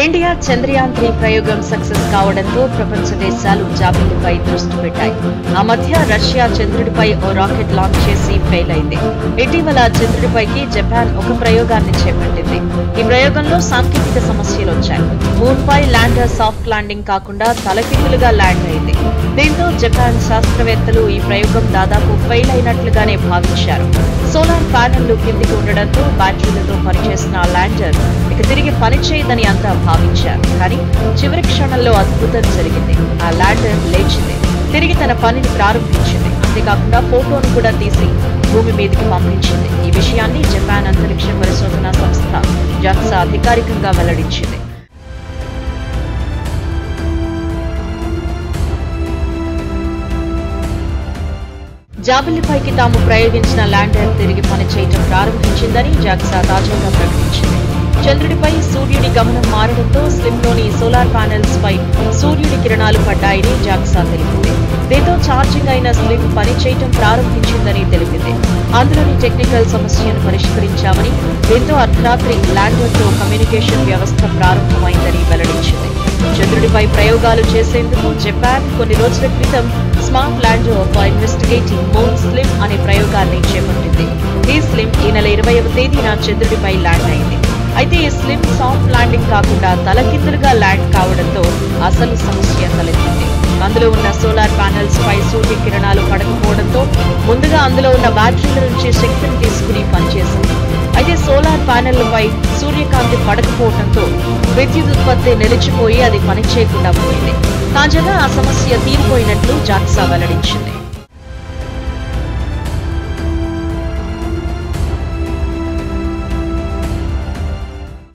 India Chandrayaan three ప్రయోగం success కావడంతో ప్రపంచ దేశాలు జాబిల్లిపై దృష్టి పెట్టాయి. ఆ మధ్య రష్యా చంద్రుడిపై ఓ రాకెట్ లాంచ్ చేసి ఫెయిల్ అయింది. ఇటీవల చంద్రుడిపైకి జపాన్ ఒక ప్రయోగాన్ని చేపట్టింది. ఈ ప్రయోగంలో సాంకేతిక సమస్యలు వచ్చాయి. మూన్ పై ల్యాండర్ సాఫ్ట్ ల్యాండింగ్ కాకుండా తలకిందులుగా ల్యాండ్ అయింది. దీంతో జపాన్ శాస్త్రవేత్తలు ఈ ప్రయోగం దాదాపు ఫెయిల్ అయినట్లుగానే భావించారు. సోలార్ ప్యానెళ్లు కిందికి ఉండడంతో బ్యాటరీలతో పనిచేసిన ల్యాండర్ ఇక తిరిగి పనిచేయదని అంతా భావించారు. కానీ చివరి క్షణంలో అద్భుతం జరిగింది. ఆ ల్యాండర్ లేచింది, తిరిగి తన పనిని ప్రారంభించింది. అంతేకాకుండా ఫోటోను కూడా తీసి భూమి మీదకి పంపించింది. ఈ విషయాన్ని జపాన్ అంతరిక్ష పరిశోధన సంస్థ జాక్సా అధికారికంగా వెల్లడించింది. జాబిల్లిపైకి తాము ప్రయోగించిన ల్యాండర్ తిరిగి పనిచేయటం ప్రారంభించిందని జాక్సా తాజాగా ప్రకటించింది. చంద్రుడిపై సూర్యుడి గమనం మారడంతో స్లిమ్లోని సోలార్ ప్యానెల్స్ పై సూర్యుడి కిరణాలు పడ్డాయని జాక్సా తెలిపింది. దీంతో ఛార్జింగ్ అయిన స్లిమ్ పనిచేయటం ప్రారంభించిందని తెలిపింది. అందులోని టెక్నికల్ సమస్యను పరిష్కరించామని, దీంతో అర్ధరాత్రి ల్యాండర్తో కమ్యూనికేషన్ వ్యవస్థ ప్రారంభమైందని వెల్లడించింది. చంద్రుడిపై ప్రయోగాలు చేసేందుకు జపాన్ కొన్ని రోజుల క్రితం smart lander for investigating moon slim అనే ప్రయోగాన్ని చేపట్టింది. ఈ స్లిమ్ ఈ నెల 20వ తేదీన చంద్రుడిపై ల్యాండ్ అయింది. అయితే ఈ స్లిమ్ సాఫ్ట్ ల్యాండింగ్ కాకుండా తలకిందులుగా ల్యాండ్ కావడంతో అసలు సమస్య తలెత్తింది. అందులో ఉన్న సోలార్ ప్యానెల్స్ పై సూర్య కిరణాలు పడకపోవడంతో ముందుగా అందులో ఉన్న బ్యాటరీల నుంచి శక్తిని తీసుకుని పనిచేసింది. అయితే సోలార్ ప్యానెళ్లపై సూర్యకాంతి పడకపోవడంతో విద్యుత్ ఉత్పత్తి నిలిచిపోయి అది పనిచేయకుండా పోయింది. తాజాగా ఆ సమస్య తీరిపోయినట్లు జాక్సా వెల్లడించింది.